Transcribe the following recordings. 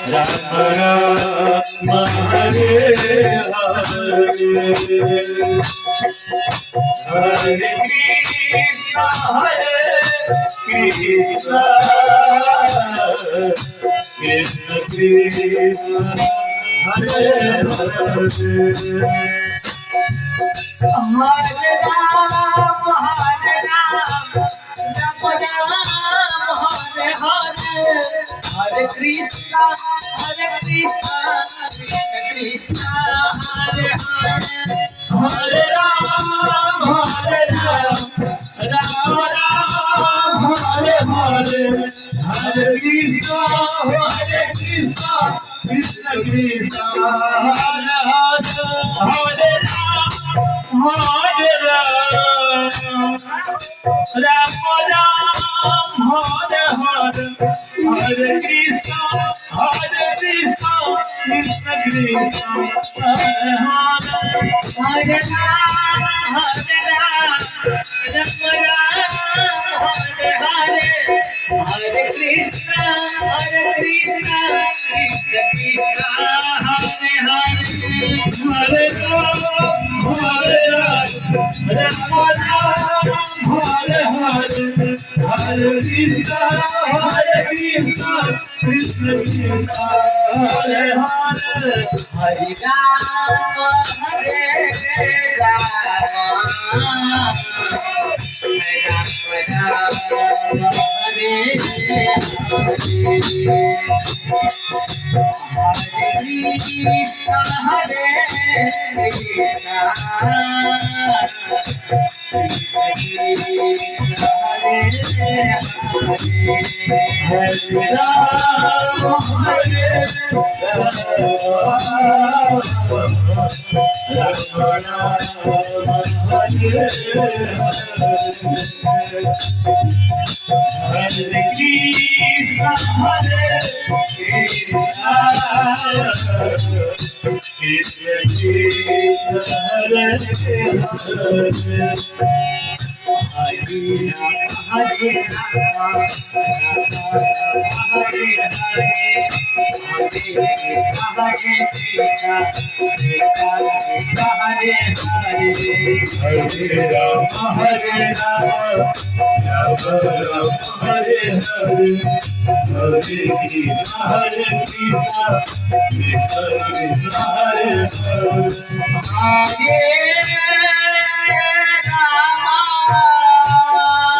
राम राम हरे हरे हरे कृष्ण कृष्ण कृष्ण कृष्ण हरे हरे हरे राम हरे हरे हरे कृष्ण कृष्ण कृष्ण हरे हरे हरे राम राम राम हरे हरे हरे कृष्ण कृष्ण कृष्ण हरे हरे हरे राम राम राम हरे हरे हरे कृष्ण कृष्ण कृष्ण हरे हरे हरे राम हरे हरे हरे कृष्ण कृष्ण कृष्ण हरे हरे हरे राम हरे हरे हरे कृष्ण कृष्ण कृष्ण हरे हरे हरे राम हरे राम हरे कृष्ण हरे राम हरे हरे कृष्ण कृष्ण कृष्ण हरे हरे हरे राम राम राम हरे हरे हरे कृष्ण कृष्ण कृष्ण हरे हरे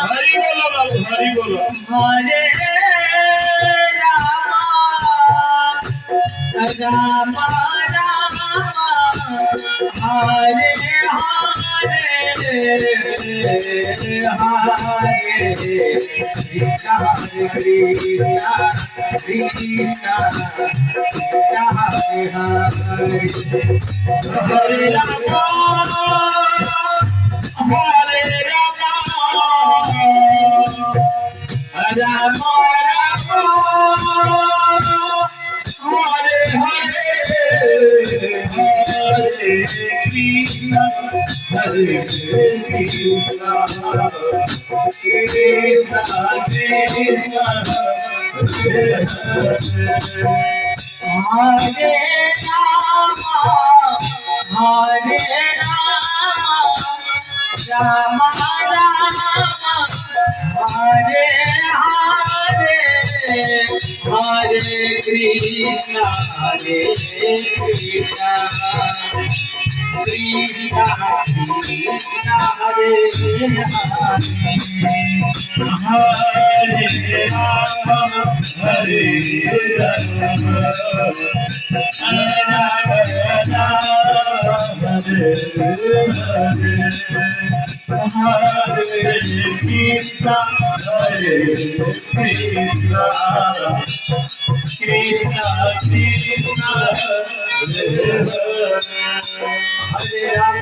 हरि बोलो बाबू हरि बोलो हरे राम राम हरे हरे हरे कृष्ण कृष्ण हरे हरे हरे राम राम हरे हरे हरे कृष्ण कृष्ण कृष्ण हरे हरे राम राम राम हरे हरे हरे कृष्ण कृष्ण कृष्ण हरे हरे राम हरे Ram Hare Hare Krishna Krishna Krishna Hare Hare Hare Ram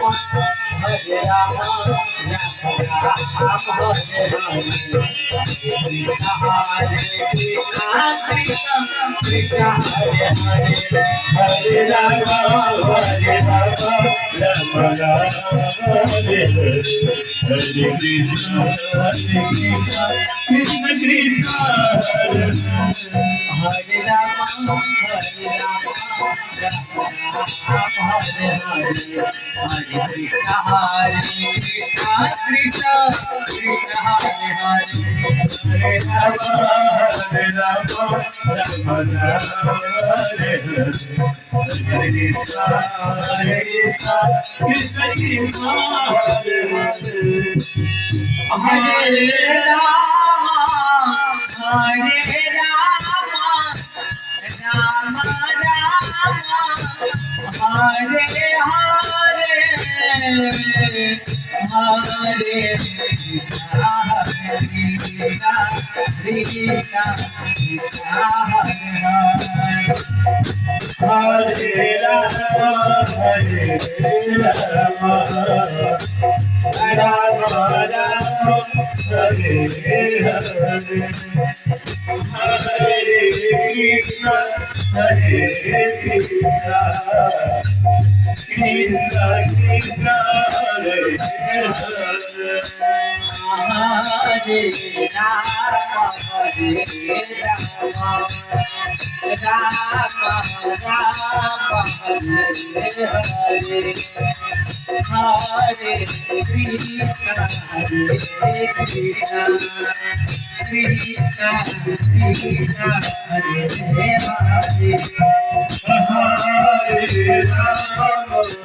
Hare Rama, Rama Rama, Hare Hare, Krishna Krishna Hare Hare, Hare Rama, Hare Rama, Rama Rama, Hare Hare, Hare Krishna, Krishna Krishna, Hare Hare Rama, Hare Rama, Rama Rama, Hare Hare, Hare Krishna, Krishna Krishna, Hare Hare, Hare Rama, Hare Rama, Rama Rama, Hare Hare, Hare Krishna, Krishna Krishna, Hare Hare. Hare Rama, Hare Rama, Rama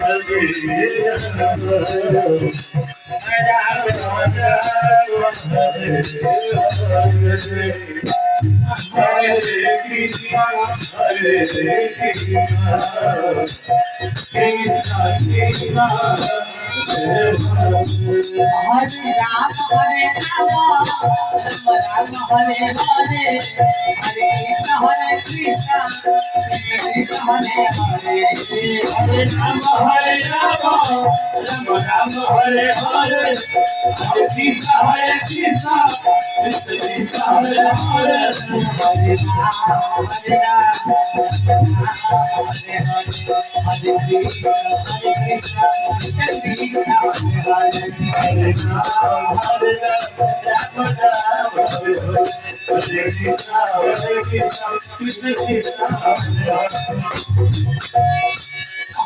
Rama, Hare Hare, Hare Krishna, Krishna Krishna, Hare Hare. Hare Rama, Hare Rama, Rama Rama, Hare Hare, Hare Krishna, Krishna Krishna, Hare Hare. Hare Rama, Hare Rama, Rama Rama, Hare Hare, Hare Krishna, Krishna Krishna, Krishna Hare Hare.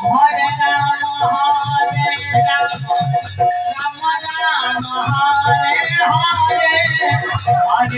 Hare Rama, Hare